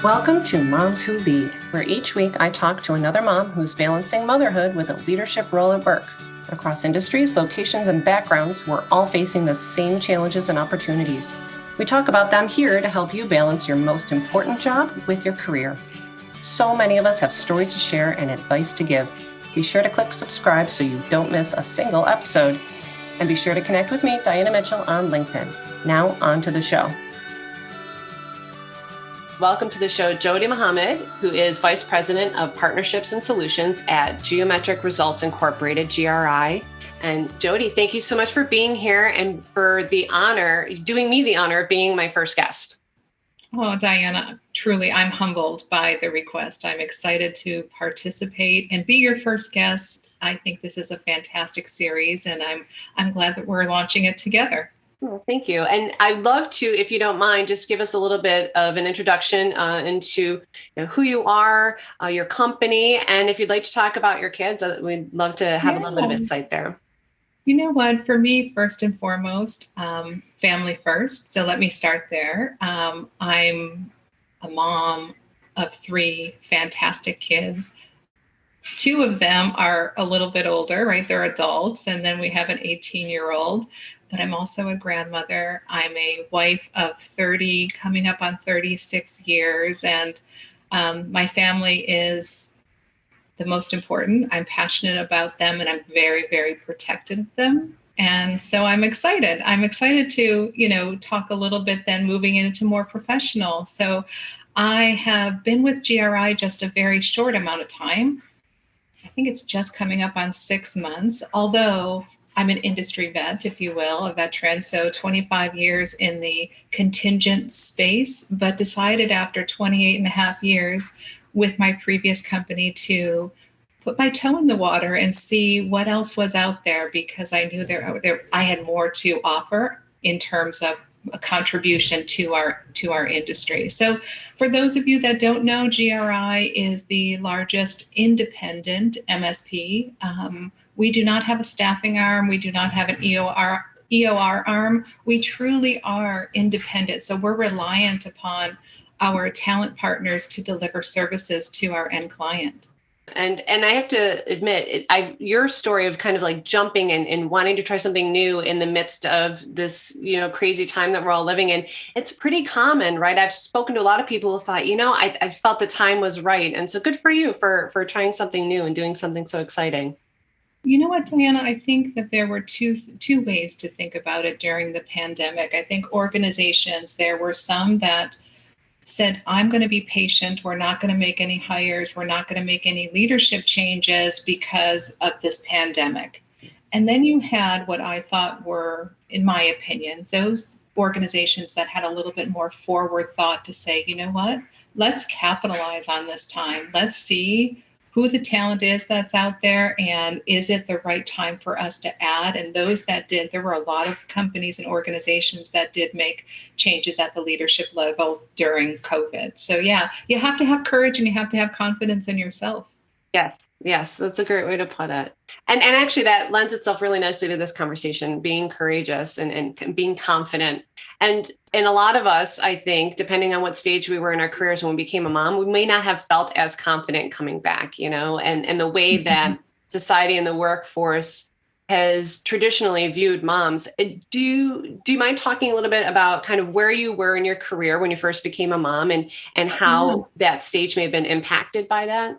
Welcome to Moms Who Lead, where each week I talk to another mom who's balancing motherhood with a leadership role at work. Across industries, locations, and backgrounds, we're all facing the same challenges and opportunities. We talk about them here to help you balance your most important job with your career. So many of us have stories to share and advice to give. Be sure to click subscribe so you don't miss a single episode. And be sure to connect with me, Diana Mitchell, on LinkedIn. Now, on to the show. Welcome to the show, Jody Mohammed, who is Vice President of Partnerships and Solutions at Geometric Results Incorporated, GRI. And Jody, thank you so much for being here and for doing me the honor of being my first guest. Oh, Diana, truly, I'm humbled by the request. I'm excited to participate and be your first guest. I think this is a fantastic series, and I'm glad that we're launching it together. Well, thank you. And I'd love to, if you don't mind, just give us a little bit of an introduction into who you are, your company, and if you'd like to talk about your kids, we'd love to have a little bit of insight there. You know what? For me, first and foremost, family first. So let me start there. I'm a mom of 3 fantastic kids. 2 of them are a little bit older, right? They're adults. And then we have an 18-year-old. But I'm also a grandmother. I'm a wife of 30, coming up on 36 years. And my family is the most important. I'm passionate about them, and I'm very, very protective of them. And so I'm excited. I'm excited to, talk a little bit then moving into more professional. So I have been with GRI just a very short amount of time. I think it's just coming up on 6 months, although I'm an industry vet, if you will, a veteran. So 25 years in the contingent space, but decided after 28 and a half years with my previous company to put my toe in the water and see what else was out there, because I knew I had more to offer in terms of a contribution to our industry. So for those of you that don't know, GRI is the largest independent MSP. We do not have a staffing arm. We do not have an EOR arm. We truly are independent. So we're reliant upon our talent partners to deliver services to our end client. And I have to admit, your story of kind of like jumping and wanting to try something new in the midst of this, crazy time that we're all living in, it's pretty common, right? I've spoken to a lot of people who thought, I felt the time was right. And so good for you for trying something new and doing something so exciting. You know what, Diana, I think that there were two ways to think about it during the pandemic. I think organizations, there were some that said, I'm going to be patient. We're not going to make any hires. We're not going to make any leadership changes because of this pandemic. And then you had what I thought were, in my opinion, those organizations that had a little bit more forward thought to say, you know what, let's capitalize on this time. Let's see who the talent is that's out there, and is it the right time for us to add? And those that did, there were a lot of companies and organizations that did make changes at the leadership level during COVID. So yeah, you have to have courage and you have to have confidence in yourself. Yes, that's a great way to put it. And actually that lends itself really nicely to this conversation, being courageous and being confident. And a lot of us, I think, depending on what stage we were in our careers when we became a mom, we may not have felt as confident coming back, and the way that society and the workforce has traditionally viewed moms. Do you mind talking a little bit about kind of where you were in your career when you first became a mom and how that stage may have been impacted by that?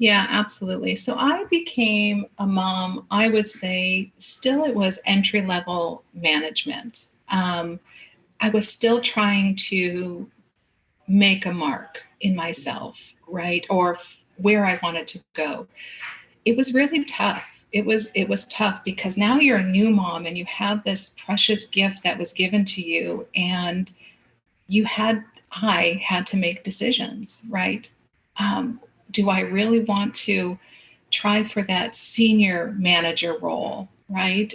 Yeah, absolutely. So I became a mom, I would say still it was entry-level management. I was still trying to make a mark in myself, right? Or where I wanted to go. It was really tough. It was tough because now you're a new mom and you have this precious gift that was given to you, and I had to make decisions, right? Do I really want to try for that senior manager role, right?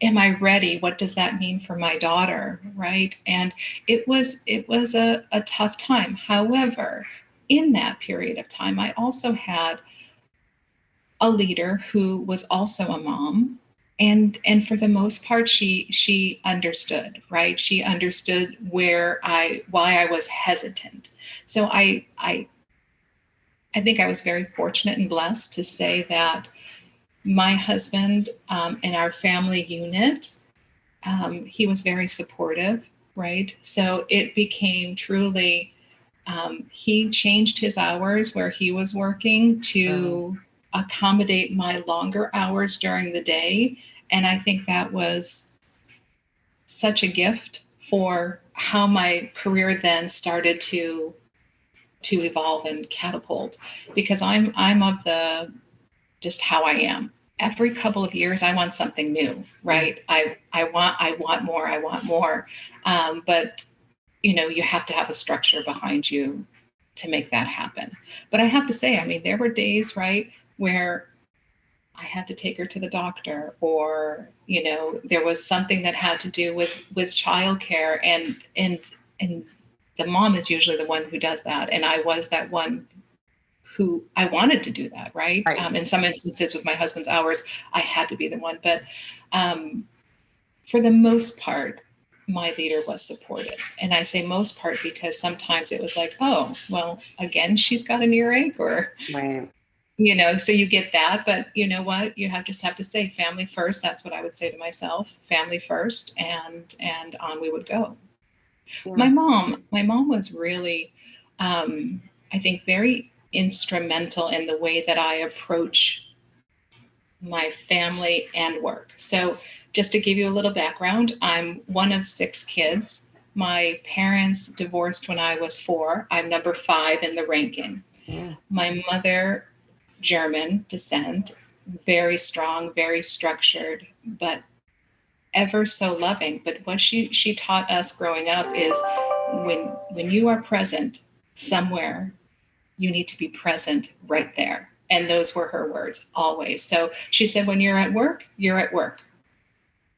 Am I ready? What does that mean for my daughter, right? And it was a tough time. However, in that period of time, I also had a leader who was also a mom, and for the most part, she understood, right? She understood why I was hesitant. So I think I was very fortunate and blessed to say that my husband, and our family unit, he was very supportive, right? So it became truly, he changed his hours where he was working to accommodate my longer hours during the day. And I think that was such a gift for how my career then started to evolve and catapult, because I'm of the, just how I am. Every couple of years, I want something new, right? I want more. I want more. But you have to have a structure behind you to make that happen. But I have to say, I mean, there were days, right, where I had to take her to the doctor, or there was something that had to do with childcare, and the mom is usually the one who does that, and I was that one who I wanted to do that, right? In some instances with my husband's hours, I had to be the one. But for the most part, my leader was supportive. And I say most part because sometimes it was like, oh, well, again, she's got an earache, or, so you get that. But you know what? You just have to say family first. That's what I would say to myself, family first, and on we would go. Yeah. My mom was really, I think, very instrumental in the way that I approach my family and work. So just to give you a little background, I'm one of 6 kids. My parents divorced when I was 4. I'm number 5 in the ranking. Yeah. My mother, German descent, very strong, very structured, but ever so loving. But what she taught us growing up is when you are present somewhere, you need to be present right there. And those were her words always. So she said, when you're at work, you're at work.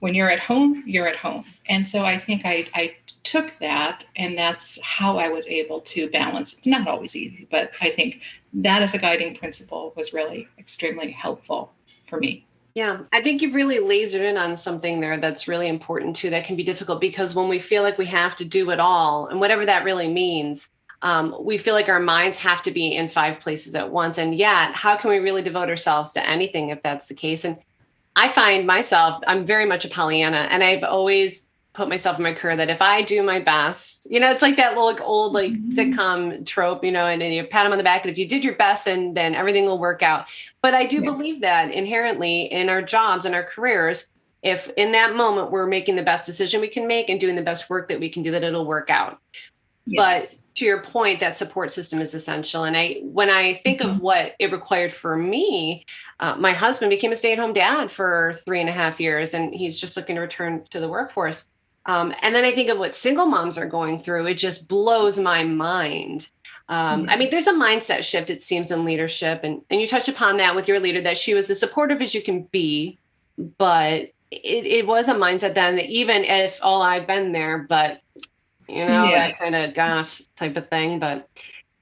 When you're at home, you're at home. And so I think I took that, and that's how I was able to balance. It's not always easy, but I think that as a guiding principle was really extremely helpful for me. Yeah, I think you've really lasered in on something there that's really important too, that can be difficult, because when we feel like we have to do it all, and whatever that really means, we feel like our minds have to be in 5 places at once. And yet, how can we really devote ourselves to anything if that's the case? And I find myself, I'm very much a Pollyanna, and I've always put myself in my career that if I do my best, it's like that little old sitcom trope, and you pat them on the back, and if you did your best, and then everything will work out. But I do believe that inherently in our jobs and our careers, if in that moment we're making the best decision we can make and doing the best work that we can do, that it'll work out. Yes. But to your point, that support system is essential. And when I think of what it required for me, my husband became a stay-at-home dad for 3.5 years, and he's just looking to return to the workforce. And then I think of what single moms are going through. It just blows my mind. I mean, there's a mindset shift, it seems, in leadership. And you touched upon that with your leader, that she was as supportive as you can be. But it was a mindset then that even if, oh, I've been there, but that kind of gosh type of thing. But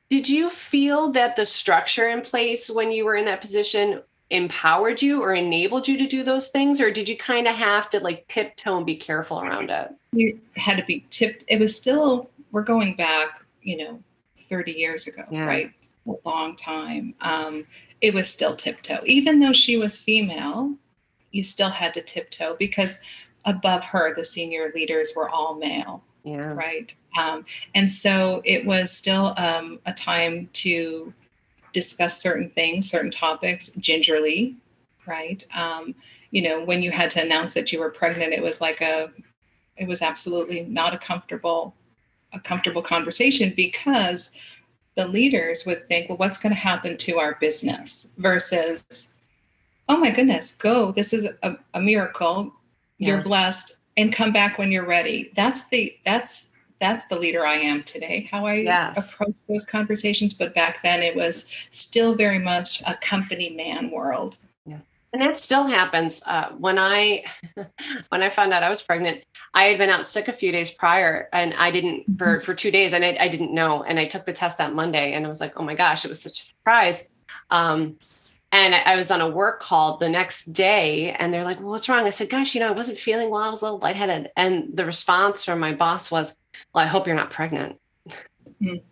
did you feel that the structure in place when you were in that position empowered you or enabled you to do those things? Or did you kind of have to tiptoe and be careful around it? You had to be tipped. It was still, we're going back, 30 years ago, right? A long time. It was still tiptoe. Even though she was female, you still had to tiptoe, because above her, the senior leaders were all male. Yeah. Right. And so it was still a time to discuss certain things, certain topics gingerly. Right. When you had to announce that you were pregnant, it was it was absolutely not a comfortable conversation, because the leaders would think, well, what's going to happen to our business, versus, oh my goodness, go, this is a miracle. You're blessed. And come back when you're ready. That's the leader I am today, how I approach those conversations. But back then it was still very much a company man world. Yeah. And that still happens. When I found out I was pregnant, I had been out sick a few days prior, and I didn't for 2 days, and I didn't know. And I took the test that Monday, and I was like, oh my gosh, it was such a surprise. And I was on a work call the next day and they're like, well, what's wrong? I said, gosh, I wasn't feeling well. I was a little lightheaded. And the response from my boss was, well, I hope you're not pregnant. Mm.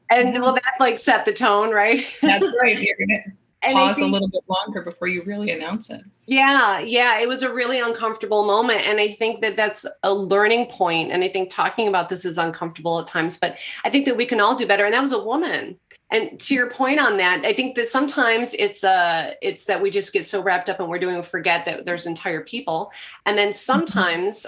And Yeah, well, that like set the tone, right? that's right. You're going to And I pause a think, little bit longer before you really announce it. yeah, it was a really uncomfortable moment. And I think that that's a learning point. And I think talking about this is uncomfortable at times, but I think that we can all do better. And that was a woman. And to your point on that, I think that sometimes it's that we just get so wrapped up and we're doing forget that there's entire people. And then sometimes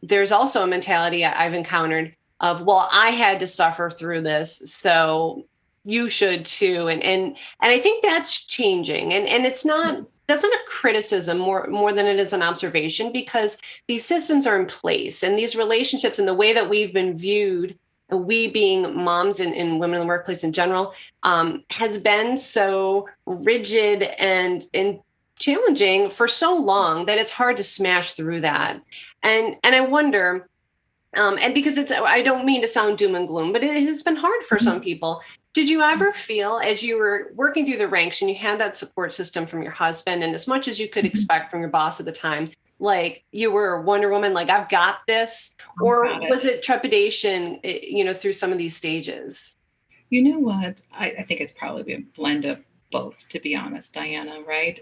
there's also a mentality I've encountered of, well, I had to suffer through this, so you should too. And I think that's changing. And it's not, that's not a criticism more than it is an observation, because these systems are in place and these relationships and the way that we've been viewed, we being moms and women in the workplace in general, has been so rigid and challenging for so long that it's hard to smash through that. And I wonder, and because I don't mean to sound doom and gloom, but it has been hard for some people. Did you ever feel as you were working through the ranks and you had that support system from your husband and as much as you could expect from your boss at the time, like you were Wonder Woman, like I've got this, or was it trepidation, through some of these stages? You know what? I think it's probably a blend of both, to be honest, Diana, right?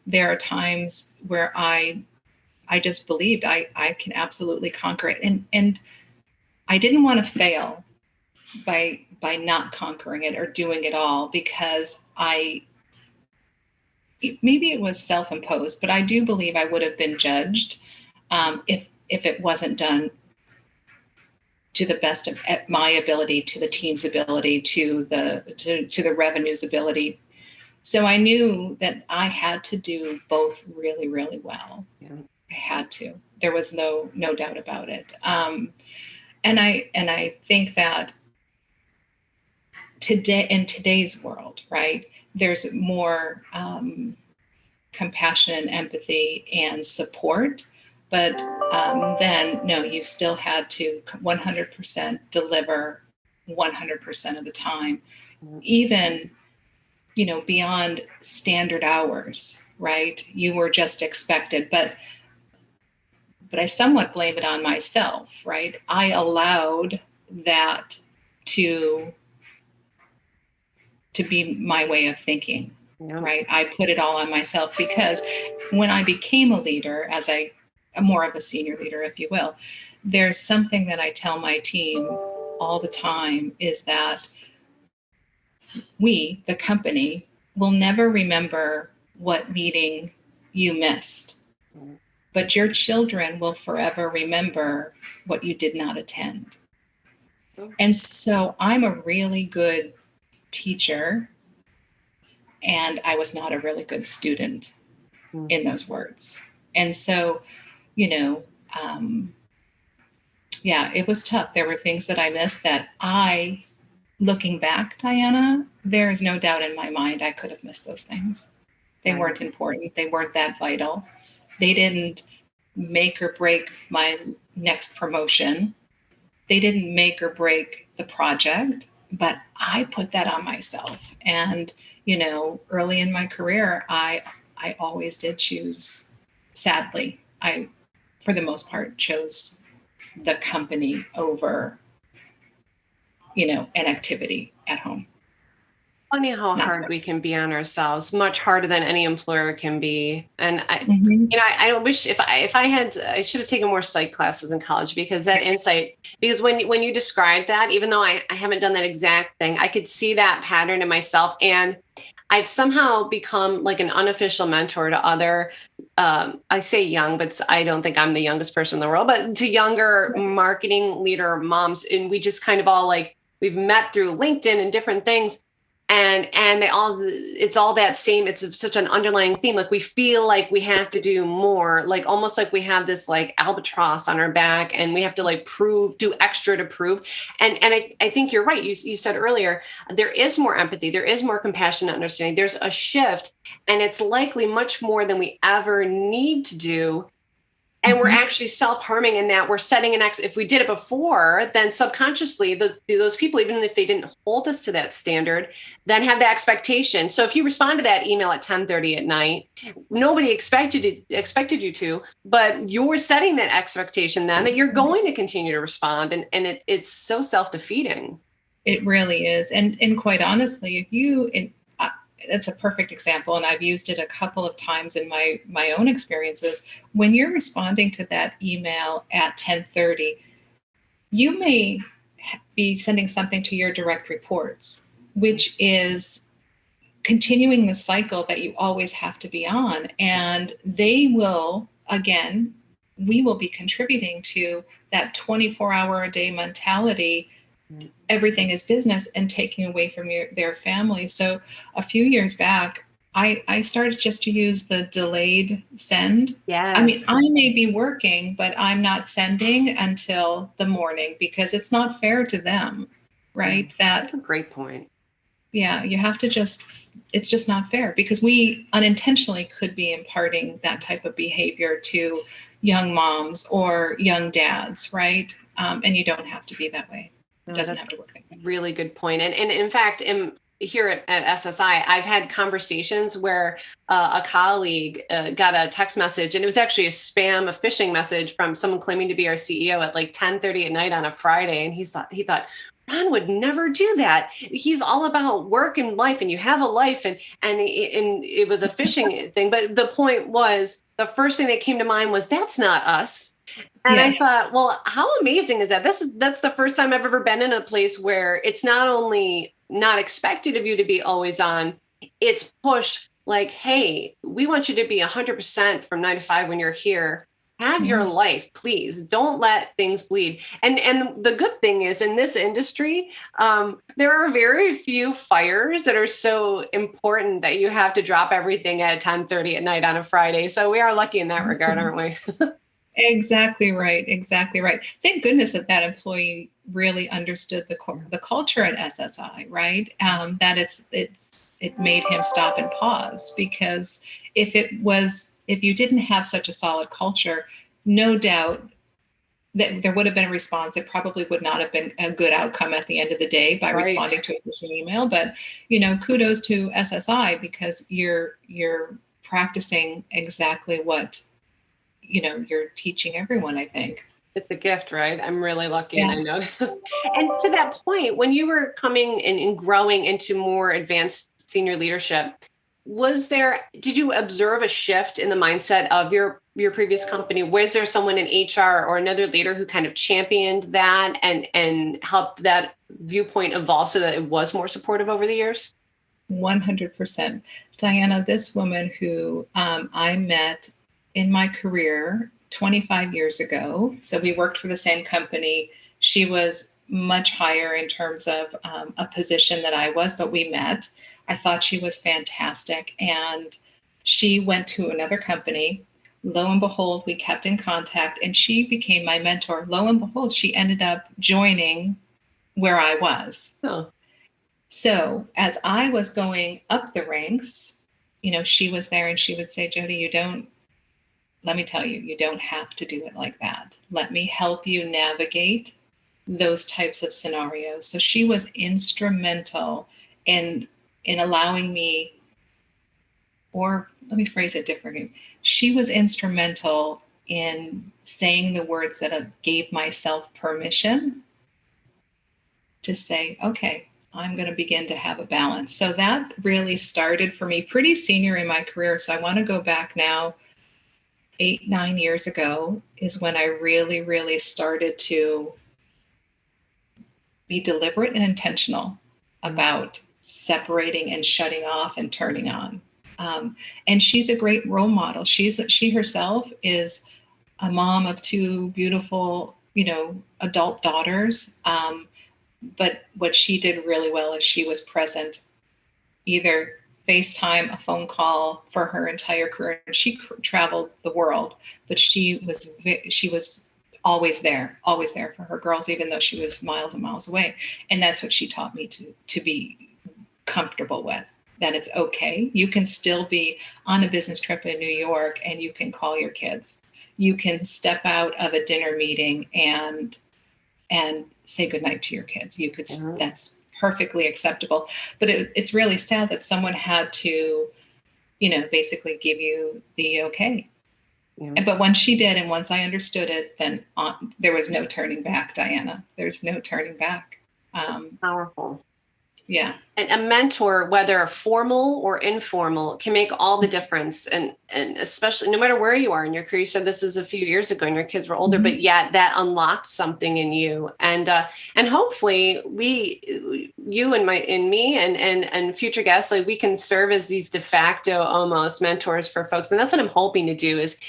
There are times where I just believed I can absolutely conquer it. And I didn't want to fail by not conquering it or doing it all, because maybe it was self-imposed, but I do believe I would have been judged if it wasn't done to the best of my ability, to the team's ability, to the revenue's ability. So I knew that I had to do both really, really well. Yeah. I had to. There was no doubt about it. And I think that today, in today's world, right, there's more compassion and empathy and support. But then, no, you still had to 100% deliver 100% of the time, even, beyond standard hours, right? You were just expected. But I somewhat blame it on myself, right? I allowed that to be my way of thinking, right? I put it all on myself, because when I became a leader, more of a senior leader, if you will, there's something that I tell my team all the time, is that we, the company, will never remember what meeting you missed, but your children will forever remember what you did not attend. And so I'm a really good teacher, and I was not a really good student in those words. And so, yeah, it was tough. There were things that I missed that looking back, Diana, there is no doubt in my mind I could have missed those things. They weren't important. They weren't that vital. They didn't make or break my next promotion. They didn't make or break the project, but I put that on myself. And, early in my career, I always did choose, sadly, I, for the most part, chose the company over, an activity at home. Funny how hard we can be on ourselves, much harder than any employer can be. And I don't wish if I should have taken more psych classes in college, because that insight, because when you described that, even though I haven't done that exact thing, I could see that pattern in myself. And I've somehow become like an unofficial mentor to other, I say young, but I don't think I'm the youngest person in the world, but to younger marketing leader moms. And we just kind of all we've met through LinkedIn and different things. And it's all that same, it's such an underlying theme. Like we feel like we have to do more, like almost like we have this albatross on our back and we have to do extra to prove. And I think you're right. You said earlier, there is more empathy. There is more compassion and understanding. There's a shift, and it's likely much more than we ever need to do. And we're actually self-harming in that we're setting if we did it before, then subconsciously those people, even if they didn't hold us to that standard, then have the expectation. So if you respond to that email at 10:30 at night, nobody expected you to, but you're setting that expectation then that you're going to continue to respond. And it's so self-defeating. It really is. And quite honestly, that's a perfect example, and I've used it a couple of times in my own experiences. When you're responding to that email at 10:30, you may be sending something to your direct reports, which is continuing the cycle that you always have to be on. And they will, again, we will be contributing to that 24-hour a day mentality. Everything is business, and taking away from their family. So a few years back, I started just to use the delayed send. Yeah. I mean, I may be working, but I'm not sending until the morning, because it's not fair to them, right? That's a great point. Yeah, you have to it's just not fair, because we unintentionally could be imparting that type of behavior to young moms or young dads, right? And you don't have to be that way. It doesn't have to work. Really good point. And in fact, here at SSI, I've had conversations where a colleague got a text message, and it was actually a phishing message from someone claiming to be our CEO at like 10:30 at night on a Friday. And he thought, Ron would never do that. He's all about work and life, and you have a life, and it was a phishing thing. But the point was, the first thing that came to mind was, that's not us. And yes. I thought, well, how amazing is that? That's the first time I've ever been in a place where it's not only not expected of you to be always on, it's pushed like, hey, we want you to be 100% from 9 to 5 when you're here. Have your life, please. Don't let things bleed. And the good thing is, in this industry, there are very few fires that are so important that you have to drop everything at 10:30 at night on a Friday. So we are lucky in that regard, aren't we? Exactly right. Exactly right. Thank goodness that employee really understood the culture at SSI, right? That it made him stop and pause, because if you didn't have such a solid culture, no doubt that there would have been a response. It probably would not have been a good outcome at the end of the day by responding to a phishing email. But kudos to SSI, because you're practicing exactly what you're teaching everyone, I think. It's a gift, right? I'm really lucky, and I know. And to that point, when you were coming and growing into more advanced senior leadership, did you observe a shift in the mindset of your previous company? Was there someone in HR or another leader who kind of championed that and helped that viewpoint evolve so that it was more supportive over the years? 100%. Diana, this woman who I met in my career 25 years ago. So we worked for the same company. She was much higher in terms of a position that I was, but we met. I thought she was fantastic. And she went to another company. Lo and behold, we kept in contact, and she became my mentor. Lo and behold, she ended up joining where I was. Oh. So as I was going up the ranks, she was there, and she would say, Jody, let me tell you, you don't have to do it like that. Let me help you navigate those types of scenarios. So she was instrumental in allowing me, or let me phrase it differently. She was instrumental in saying the words that gave myself permission to say, okay, I'm going to begin to have a balance. So that really started for me pretty senior in my career. So I want to go back now. 8-9 years ago is when I really, really started to be deliberate and intentional about separating and shutting off and turning on. And she's a great role model. She herself is a mom of 2 beautiful, adult daughters. But what she did really well is she was present, either FaceTime, a phone call, for her entire career. She traveled the world, but she was always there for her girls, even though she was miles and miles away. And that's what she taught me to be comfortable with, that it's okay. You can still be on a business trip in New York, and you can call your kids. you can step out of a dinner meeting and say goodnight to your kids. You could, that's perfectly acceptable. But it's really sad that someone had to, basically give you the okay. Yeah. But once she did, and once I understood it, then there was no turning back, Diana. There's no turning back. Powerful. Yeah. And a mentor, whether formal or informal, can make all the difference. And especially no matter where you are in your career. You said this is a few years ago and your kids were older, but yet that unlocked something in you. And hopefully you and me and future guests, like we can serve as these de facto almost mentors for folks. And that's what I'm hoping to do is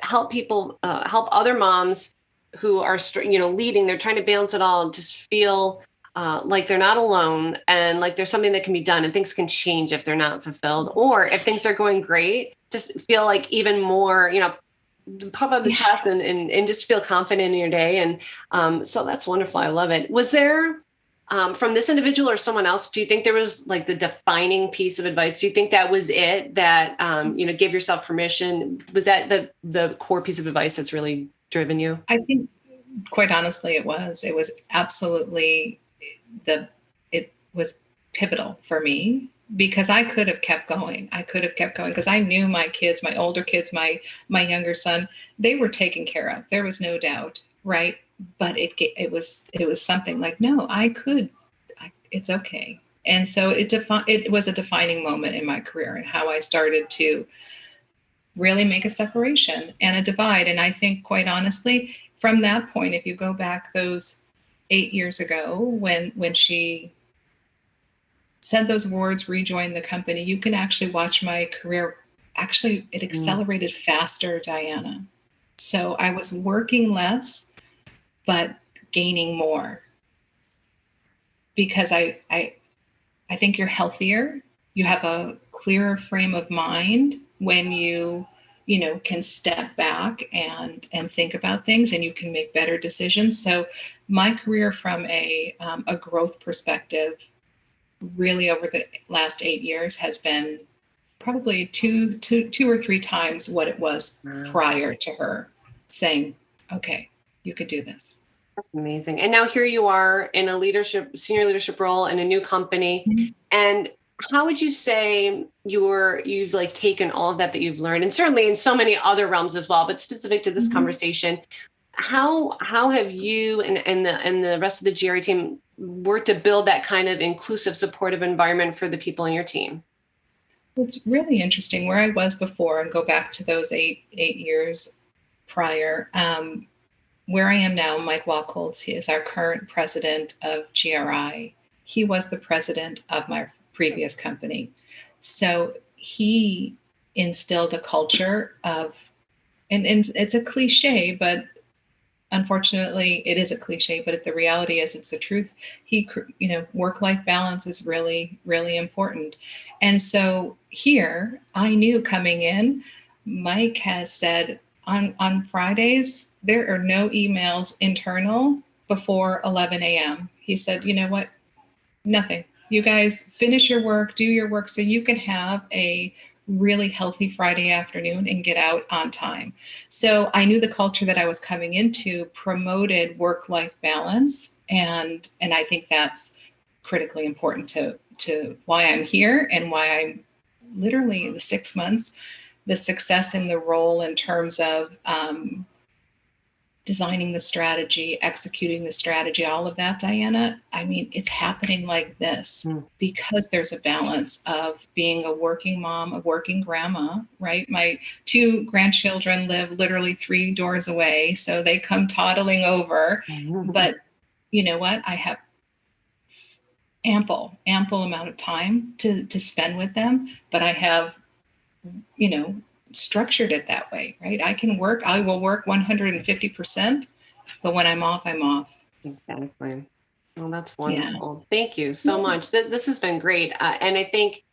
help people, help other moms who are, leading, they're trying to balance it all, just feel like they're not alone and like there's something that can be done and things can change if they're not fulfilled, or if things are going great, just feel like even more, puff up the chest and just feel confident in your day. And so that's wonderful. I love it. Was there from this individual or someone else, do you think there was like the defining piece of advice? Do you think that was it that, give yourself permission? Was that the core piece of advice that's really driven you? I think quite honestly, it was absolutely it was pivotal for me, because I could have kept going. Because I knew my kids, my older kids, my younger son, they were taken care of. There was no doubt, right? But it was something like, no, it's okay. And so it was a defining moment in my career and how I started to really make a separation and a divide. And I think, quite honestly, from that point, if you go back those 8 years ago, when she said those words, rejoin the company, you can actually watch my career. Actually, it accelerated faster, Diana. So I was working less, but gaining more, because I think you're healthier. You have a clearer frame of mind when you can step back and think about things, and you can make better decisions. So my career from a growth perspective, really over the last 8 years, has been probably two or three times what it was prior to her saying, okay, you could do this. That's amazing. And now here you are in a senior leadership role in a new company. Mm-hmm. And how would you say you've like taken all of that you've learned, and certainly in so many other realms as well, but specific to this conversation, how have you and the rest of the GRE team worked to build that kind of inclusive, supportive environment for the people in your team? It's really interesting where I was before, and go back to those eight years prior. Where I am now, Mike Wacholtz, he is our current president of GRI. He was the president of my previous company. So he instilled a culture of, and it's a cliche, but unfortunately it is a cliche, but the reality is it's the truth. Work-life balance is really, really important. And so here I knew coming in, Mike has said on Fridays, there are no emails internal before 11 a.m. He said, you know what? Nothing. You guys finish your work, do your work so you can have a really healthy Friday afternoon and get out on time. So I knew the culture that I was coming into promoted work-life balance. And I think that's critically important to why I'm here and why I'm literally in the 6 months, the success in the role in terms of designing the strategy, executing the strategy, all of that, Diana. I mean, it's happening like this because there's a balance of being a working mom, a working grandma, right? My 2 grandchildren live literally 3 doors away, so they come toddling over. But you know what? I have ample amount of time to spend with them, but I have, structured it that way, right? I will work 150%, but when I'm off, I'm off. Exactly. Well, that's wonderful. Yeah. Thank you so much. This has been great. And I think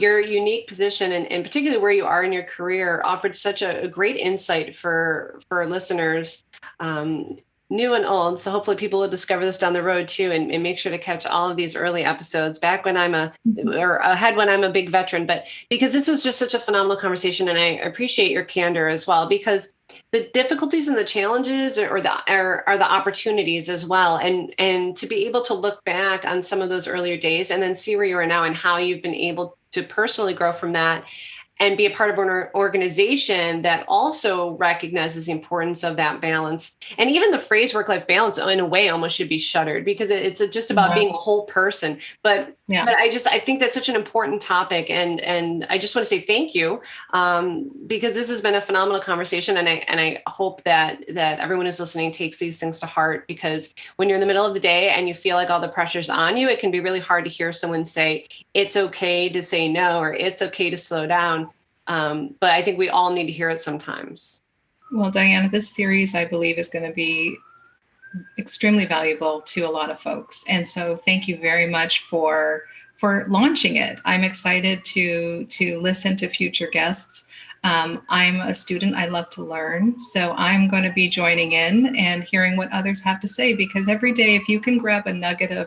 your unique position and particularly where you are in your career offered such a great insight for listeners new and old. So hopefully people will discover this down the road too, and make sure to catch all of these early episodes back when or ahead when I'm a big veteran. But because this was just such a phenomenal conversation, and I appreciate your candor as well, because the difficulties and the challenges are the opportunities as well. And to be able to look back on some of those earlier days and then see where you are now and how you've been able to personally grow from that and be a part of an organization that also recognizes the importance of that balance. And even the phrase work-life balance in a way almost should be shuttered, because it's just about being a whole person. But I think that's such an important topic. And I just want to say thank you, because this has been a phenomenal conversation. And I hope that everyone who's listening takes these things to heart, because when you're in the middle of the day and you feel like all the pressure's on you, it can be really hard to hear someone say, it's okay to say no, or it's okay to slow down. But I think we all need to hear it sometimes. Well, Diana, this series, I believe, is going to be extremely valuable to a lot of folks. And so thank you very much for launching it. I'm excited to listen to future guests. I'm a student. I love to learn. So I'm going to be joining in and hearing what others have to say, because every day, if you can grab a nugget of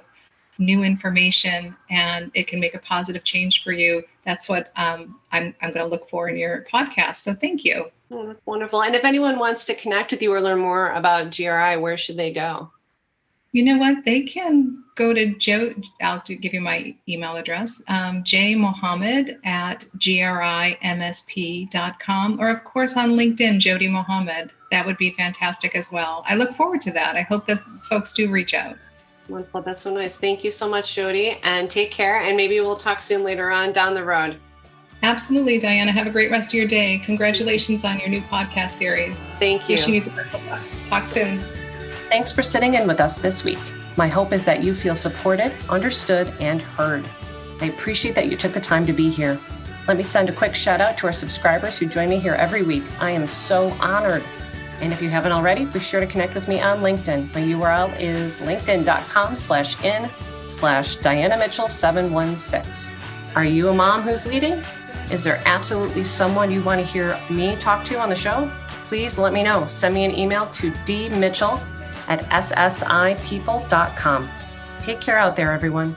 new information and it can make a positive change for you, that's what I'm going to look for in your podcast. So thank you. Oh, wonderful. And if anyone wants to connect with you or learn more about GRI, where should they go? You know what? They can go to I'll give you my email address, jmoshammed@grimsp.com, or of course on LinkedIn, Jody Mohammed. That would be fantastic as well. I look forward to that. I hope that folks do reach out. Wonderful. That's so nice. Thank you so much, Jody, and take care. And maybe we'll talk soon later on down the road. Absolutely, Diana. Have a great rest of your day. Congratulations on your new podcast series. Thank you. Wishing you the best of luck. Talk soon. Thanks for sitting in with us this week. My hope is that you feel supported, understood, and heard. I appreciate that you took the time to be here. Let me send a quick shout out to our subscribers who join me here every week. I am so honored. And if you haven't already, be sure to connect with me on LinkedIn. My URL is linkedin.com/in/Diana Mitchell 716. Are you a mom who's leading? Is there absolutely someone you want to hear me talk to on the show? Please let me know. Send me an email to dmitchell@ssipeople.com. Take care out there, everyone.